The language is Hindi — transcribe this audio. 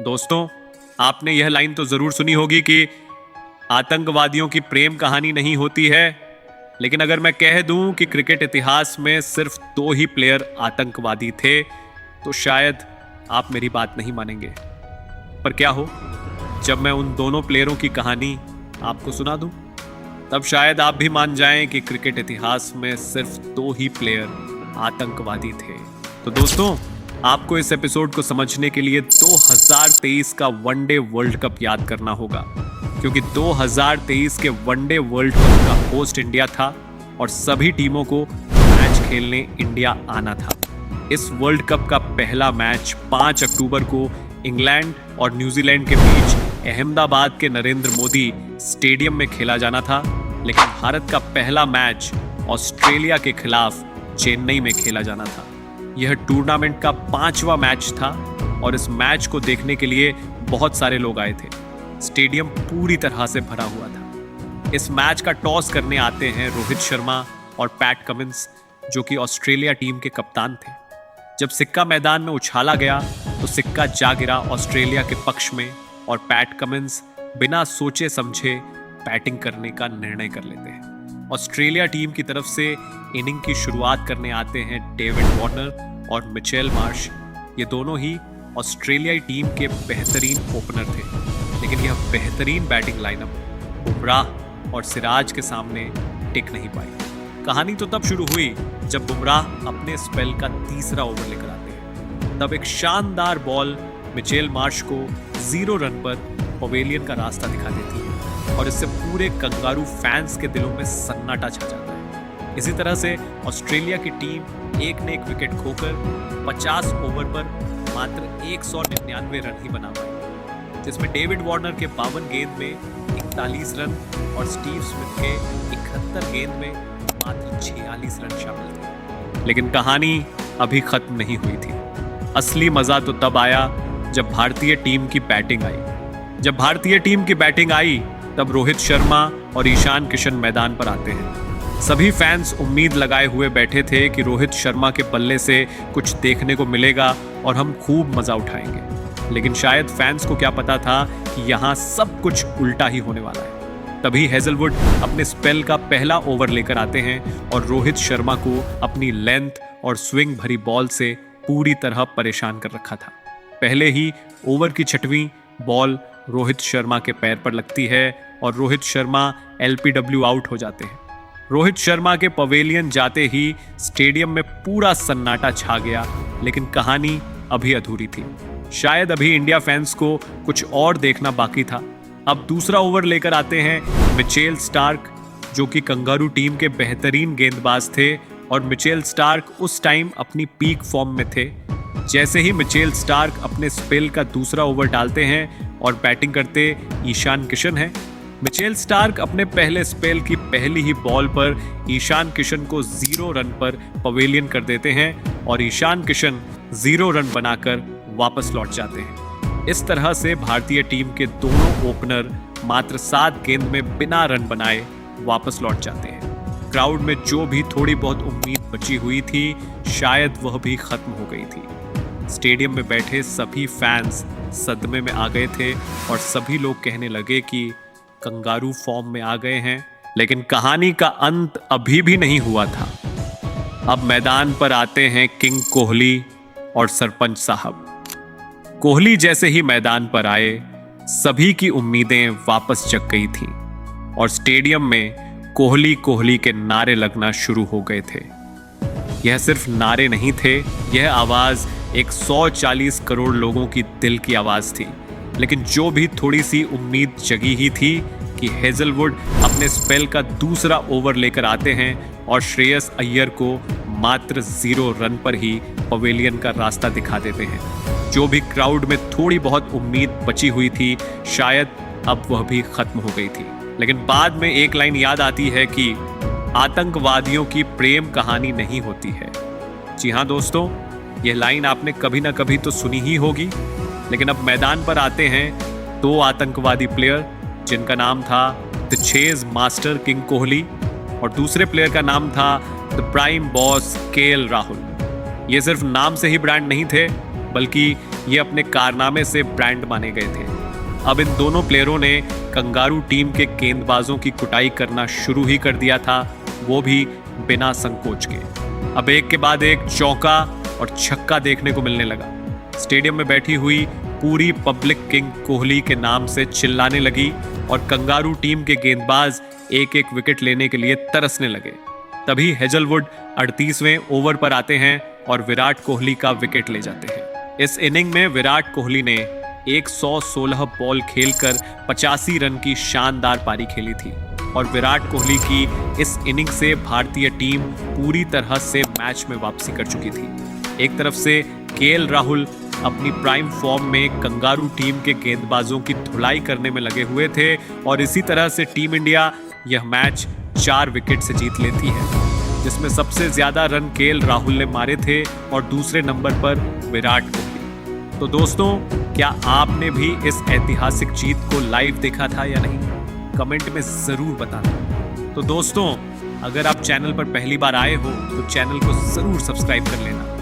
दोस्तों, आपने यह लाइन तो जरूर सुनी होगी कि आतंकवादियों की प्रेम कहानी नहीं होती है। लेकिन अगर मैं कह दूं कि क्रिकेट इतिहास में सिर्फ 2 ही प्लेयर आतंकवादी थे तो शायद आप मेरी बात नहीं मानेंगे। पर क्या हो, जब मैं उन दोनों प्लेयरों की कहानी आपको सुना दूं, तब शायद आप भी मान जाएं कि क्रिकेट इतिहास में सिर्फ 2 ही प्लेयर आतंकवादी थे। तो दोस्तों, आपको इस एपिसोड को समझने के लिए 2023 का वनडे वर्ल्ड कप याद करना होगा, क्योंकि 2023 के वनडे वर्ल्ड कप का होस्ट इंडिया था और सभी टीमों को मैच खेलने इंडिया आना था। इस वर्ल्ड कप का पहला मैच 5 अक्टूबर को इंग्लैंड और न्यूजीलैंड के बीच अहमदाबाद के नरेंद्र मोदी स्टेडियम में खेला जाना था, लेकिन भारत का पहला मैच ऑस्ट्रेलिया के खिलाफ चेन्नई में खेला जाना था। यह टूर्नामेंट का 5वां मैच था और इस मैच को देखने के लिए बहुत सारे लोग आए थे। स्टेडियम पूरी तरह से भरा हुआ था। इस मैच का टॉस करने आते हैं रोहित शर्मा और पैट कमिंस, जो कि ऑस्ट्रेलिया टीम के कप्तान थे। जब सिक्का मैदान में उछाला गया तो सिक्का जा गिरा ऑस्ट्रेलिया के पक्ष में और पैट कमिंस बिना सोचे समझे बैटिंग करने का निर्णय कर लेते हैं। ऑस्ट्रेलिया टीम की तरफ से इनिंग की शुरुआत करने आते हैं डेविड वार्नर और मिचेल मार्श। ये दोनों ही ऑस्ट्रेलियाई टीम के बेहतरीन ओपनर थे, लेकिन यह बेहतरीन बैटिंग लाइनअप बुमराह और सिराज के सामने टिक नहीं पाई। कहानी तो तब शुरू हुई जब बुमराह अपने स्पेल का तीसरा ओवर लेकर आते हैं। तब एक शानदार बॉल मिचेल मार्श को 0 रन पर पवेलियन का रास्ता दिखा देती है और इससे पूरे कंगारू फैंस के दिलों में सन्नाटा छा जाता है। इसी तरह से ऑस्ट्रेलिया की टीम एक ने एक विकेट खोकर 50 ओवर पर मात्र 199 रन ही बना पाई, जिसमें डेविड वार्नर के 52 गेंद में 41 रन और स्टीव स्मिथ के 71 गेंद में मात्र 46 रन शामिल थे। लेकिन कहानी अभी खत्म नहीं हुई थी। असली मजा तो तब आया जब भारतीय टीम की बैटिंग आई। जब भारतीय टीम की बैटिंग आई तब रोहित शर्मा और ईशान किशन मैदान पर आते हैं। सभी फैंस उम्मीद लगाए हुए बैठे थे कि रोहित शर्मा के बल्ले से कुछ देखने को मिलेगा और हम खूब मजा उठाएंगे। लेकिन शायद फैंस को क्या पता था कि यहाँ सब कुछ उल्टा ही होने वाला है। तभी हेजलवुड अपने स्पेल का पहला ओवर लेकर आते हैं और रोहित शर्मा को अपनी लेंथ और स्विंग भरी बॉल से पूरी तरह परेशान कर रखा था। पहले ही ओवर की 6वीं बॉल रोहित शर्मा के पैर पर लगती है और रोहित शर्मा LPW आउट हो जाते हैं। रोहित शर्मा के पवेलियन जाते ही स्टेडियम में पूरा सन्नाटा छा गया, लेकिन कहानी अभी अधूरी थी। शायद अभी इंडिया फैंस को कुछ और देखना बाकी था। अब दूसरा ओवर लेकर आते हैं मिचेल स्टार्क, जो कि कंगारू टीम के बेहतरीन गेंदबाज थे और मिचेल स्टार्क उस टाइम अपनी पीक फॉर्म में थे। जैसे ही मिचेल स्टार्क अपने स्पेल का दूसरा ओवर डालते हैं और बैटिंग करते ईशान किशन हैं। मिचेल स्टार्क अपने पहले स्पेल की पहली ही बॉल पर ईशान किशन को 0 रन पर पवेलियन कर देते हैं और ईशान किशन 0 रन बनाकर वापस लौट जाते हैं। इस तरह से भारतीय टीम के दोनों ओपनर मात्र 7 गेंद में बिना रन बनाए वापस लौट जाते हैं। क्राउड में जो भी थोड़ी बहुत उम्मीद बची हुई थी, शायद वह भी खत्म हो गई थी। स्टेडियम में बैठे सभी फैंस सदमे में आ गए थे और सभी लोग कहने लगे कि कंगारू फॉर्म में आ गए हैं। लेकिन कहानी का अंत अभी भी नहीं हुआ था। अब मैदान पर आते हैं किंग कोहली और सरपंच साहब। कोहली जैसे ही मैदान पर आए, सभी की उम्मीदें वापस जग गई थीं और स्टेडियम में कोहली कोहली के नारे लगना शुरू हो गए थे। यह सिर्फ नारे नहीं थे, यह आवाज 140 करोड़ लोगों की दिल की आवाज थी। लेकिन जो भी थोड़ी सी उम्मीद जगी ही थी कि हेजलवुड अपने स्पेल का दूसरा ओवर लेकर आते हैं और श्रेयस अय्यर को मात्र 0 रन पर ही पवेलियन का रास्ता दिखा देते हैं। जो भी क्राउड में थोड़ी बहुत उम्मीद बची हुई थी, शायद अब वह भी खत्म हो गई थी। लेकिन बाद में एक लाइन याद आती है कि आतंकवादियों की प्रेम कहानी नहीं होती है। जी हाँ दोस्तों, यह लाइन आपने कभी ना कभी तो सुनी ही होगी। लेकिन अब मैदान पर आते हैं 2 आतंकवादी प्लेयर, जिनका नाम था the chase master king Kohli और दूसरे प्लेयर का नाम था the prime boss KL Rahul. ये सिर्फ नाम से ही ब्रांड नहीं थे, बल्कि ये अपने कारनामे से ब्रांड माने गए थे। अब इन दोनों प्लेयरों ने कंगारू टीम के गेंदबाजों की कुटाई करना शुरू ही कर दिया था, वो भी बिना संकोच के। अब एक के बाद एक चौका और छक्का देखने को मिलने लगा। स्टेडियम में बैठी हुई पूरी पब्लिक किंग कोहली के नाम से चिल्लाने लगी और कंगारू टीम के गेंदबाज एक एक विकेट लेने के लिए तरसने लगे। तभी हेजलवुड 38वें ओवर पर आते हैं और विराट कोहली का विकेट ले जाते हैं। इस इनिंग में विराट कोहली ने 116 बॉल खेलकर 85 रन की शानदार पारी खेली थी और विराट कोहली की इस इनिंग से भारतीय टीम पूरी तरह से मैच में वापसी कर चुकी थी। एक तरफ से केएल राहुल अपनी प्राइम फॉर्म में कंगारू टीम के गेंदबाजों की धुलाई करने में लगे हुए थे और इसी तरह से टीम इंडिया यह मैच 4 विकेट से जीत लेती है, जिसमें सबसे ज्यादा रन केएल राहुल ने मारे थे और दूसरे नंबर पर विराट कोहली। तो दोस्तों, क्या आपने भी इस ऐतिहासिक जीत को लाइव देखा था या नहीं? कमेंट में जरूर बताना। तो दोस्तों, अगर आप चैनल पर पहली बार आए हो तो चैनल को जरूर सब्सक्राइब कर लेना